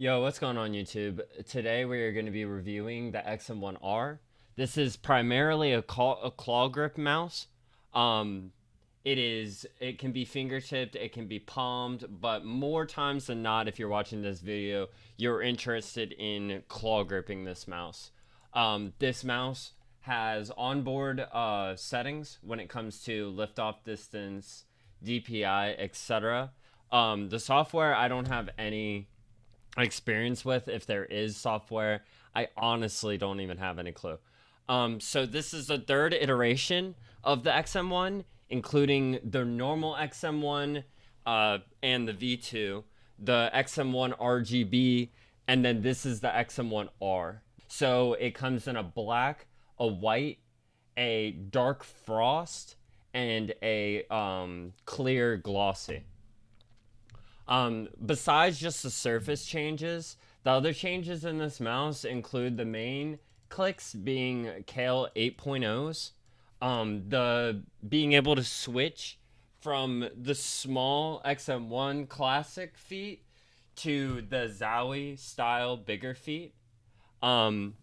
Yo, what's going on YouTube? Today we are going to be reviewing the XM1r. This is primarily a claw grip mouse. Um, it can be fingertipped, it can be palmed, but more times than not, if you're watching this video, you're interested in claw gripping this mouse. This mouse has onboard settings when it comes to lift-off distance, DPI, etc. The software I don't have any experience with. If there is software, I honestly don't even have any clue. So this is the third iteration of the XM1, including the normal XM1 and the V2, the XM1 RGB, and then this is the XM1R. So it comes in a black, a white, a dark frost, and a clear glossy. Besides just the surface changes, the other changes in this mouse include the main clicks being Kale 8.0s, the being able to switch from the small XM1 classic feet to the Zowie style bigger feet. And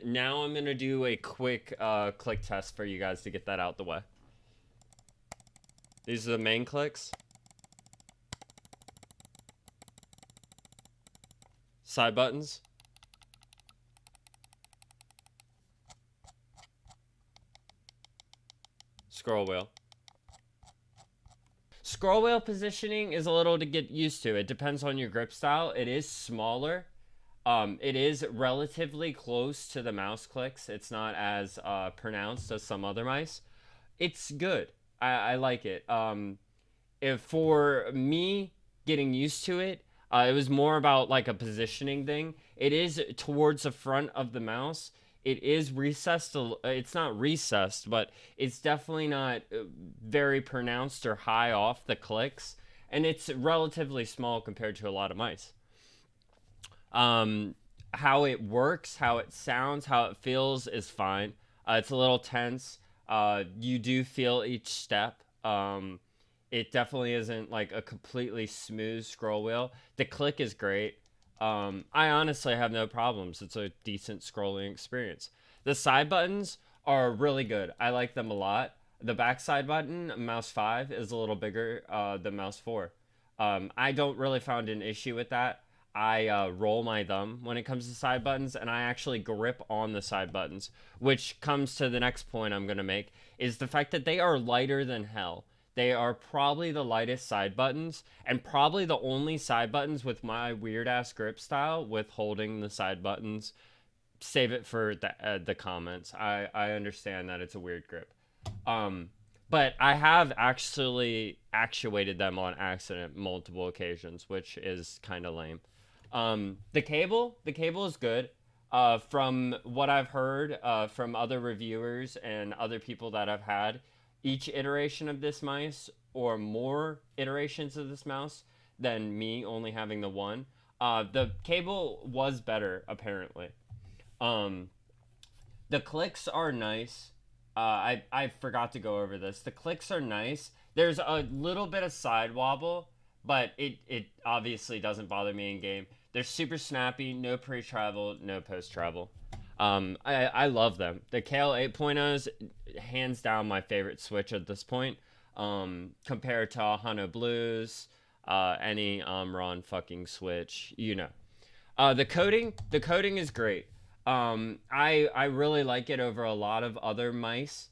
now I'm gonna do a quick click test for you guys to get that out the way. These are the main clicks. Side buttons. Scroll wheel. Scroll wheel positioning is a little to get used to. It depends on your grip style. It is smaller. It is relatively close to the mouse clicks. It's not as pronounced as some other mice. It's good. I like it. If for me getting used to it, it was more about like a positioning thing. It is towards the front of the mouse. It is recessed. It's not recessed, but it's definitely not very pronounced or high off the clicks. And it's relatively small compared to a lot of mice. How it works, how it sounds, how it feels is fine. It's a little tense. You do feel each step. It definitely isn't like a completely smooth scroll wheel. The click is great. I honestly have no problems. It's a decent scrolling experience. The side buttons are really good. I like them a lot. The back side button, mouse 5, is a little bigger than mouse 4. I don't really find an issue with that. I roll my thumb when it comes to side buttons, and I actually grip on the side buttons, which comes to the next point I'm going to make, is the fact that they are lighter than hell. They are probably the lightest side buttons, and probably the only side buttons with my weird-ass grip style with holding the side buttons. Save it for the comments. I understand that it's a weird grip. But I have actually actuated them on accident multiple occasions, which is kind of lame. The cable is good. From what I've heard from other reviewers and other people that I've had, each iteration of this mouse or more iterations of this mouse than me only having the one, the cable was better apparently. Um, the clicks are nice. I forgot to go over this. The clicks are nice. There's a little bit of side wobble, but it obviously doesn't bother me in game. They're super snappy, no pre-travel, no post-travel. I love them. The Kale 8.0s, hands down my favorite switch at this point. Compared to Hano Blues, any Omron fucking switch, you know. The coding is great. I really like it over a lot of other mice.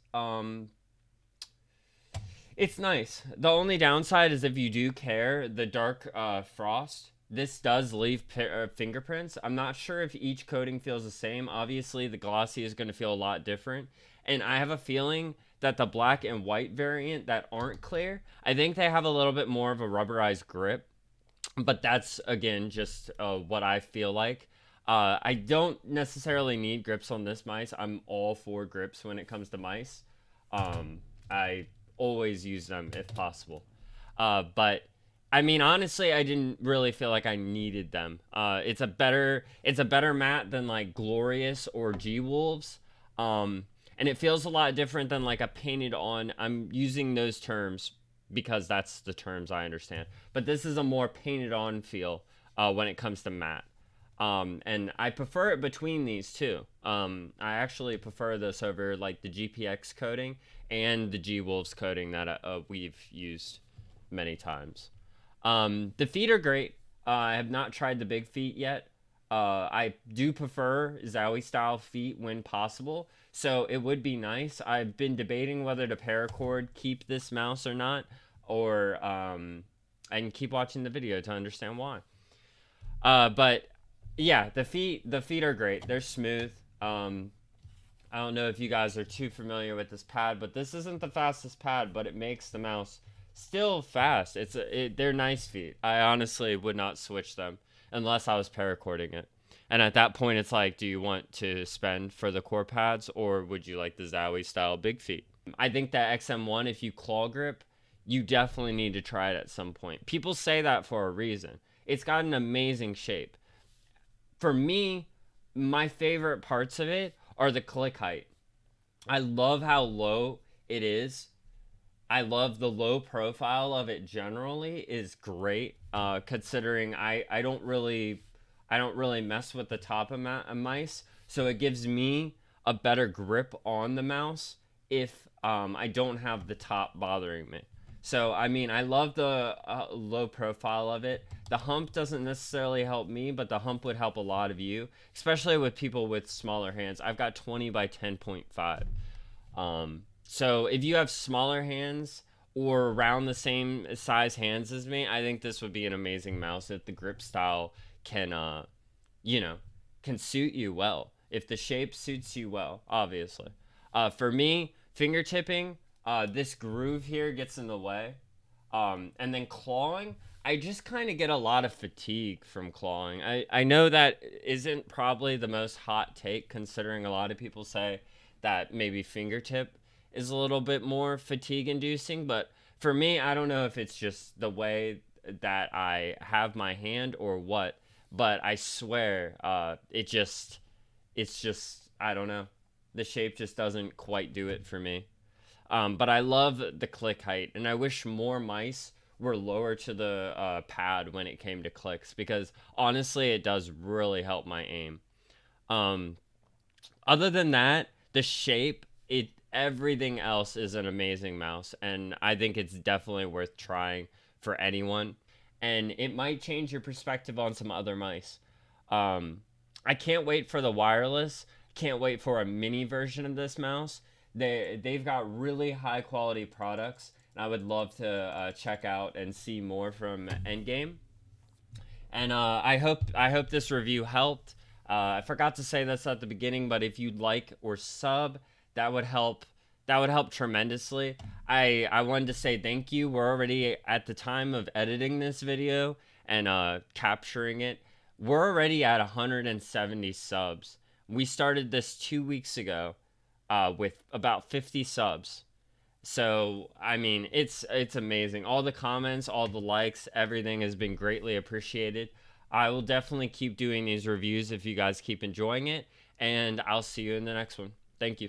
It's nice. The only downside is if you do care, the dark frost. This does leave fingerprints. I'm not sure if each coating feels the same. Obviously, the glossy is going to feel a lot different. And I have a feeling that the black and white variant that aren't clear, I think they have a little bit more of a rubberized grip. But that's, again, just what I feel like. I don't necessarily need grips on this mice. I'm all for grips when it comes to mice. I always use them if possible. But I mean, honestly, I didn't really feel like I needed them. It's a better mat than like Glorious or G Wolves. And it feels a lot different than like a painted on. I'm using those terms because that's the terms I understand. But this is a more painted on feel when it comes to matte. And I prefer it between these two. I actually prefer this over like the GPX coating and the G-Wolves coating that we've used many times. The feet are great. I have not tried the big feet yet. I do prefer Zowie style feet when possible, so it would be nice. I've been debating whether to paracord keep this mouse or not, or and keep watching the video to understand why. But yeah, the feet are great. They're smooth. I don't know if you guys are too familiar with this pad, but this isn't the fastest pad, but it makes the mouse still fast. They're nice feet. I honestly would not switch them unless I was paracording it. And at that point, it's like, do you want to spend for the core pads, or would you like the Zowie style big feet? I think that XM1, if you claw grip, you definitely need to try it at some point. People say that for a reason. It's got an amazing shape. For me, my favorite parts of it are the click height. I love how low it is. I love the low profile of it generally is great. Considering I don't really mess with the top of mice, so it gives me a better grip on the mouse if I don't have the top bothering me. So I mean, I love the low profile of it. The hump doesn't necessarily help me, but the hump would help a lot of you, especially with people with smaller hands. I've got 20 by 10.5. So if you have smaller hands or around the same size hands as me, I think this would be an amazing mouse if the grip style can, you know, can suit you well. If the shape suits you well, obviously. For me, fingertipping, this groove here gets in the way. And then clawing, I just kind of get a lot of fatigue from clawing. I know that isn't probably the most hot take, considering a lot of people say that maybe fingertip is a little bit more fatigue inducing, but for me, I don't know if it's just the way that I have my hand or what, but I swear, it's just, I don't know. The shape just doesn't quite do it for me. But I love the click height, and I wish more mice were lower to the pad when it came to clicks, because honestly, it does really help my aim. Um, Other than that, the shape, everything else is an amazing mouse, and I think it's definitely worth trying for anyone. And it might change your perspective on some other mice. Um, I can't wait for the wireless. Can't wait for a mini version of this mouse. They've got really high quality products, and I would love to check out and see more from Endgame. And I hope this review helped. I forgot to say this at the beginning, but if you'd like or sub, that would help. That would help tremendously. I wanted to say thank you. We're already at the time of editing this video and capturing it. We're already at 170 subs. We started this 2 weeks ago with about 50 subs. So, I mean, it's amazing. All the comments, all the likes, everything has been greatly appreciated. I will definitely keep doing these reviews if you guys keep enjoying it, and I'll see you in the next one. Thank you.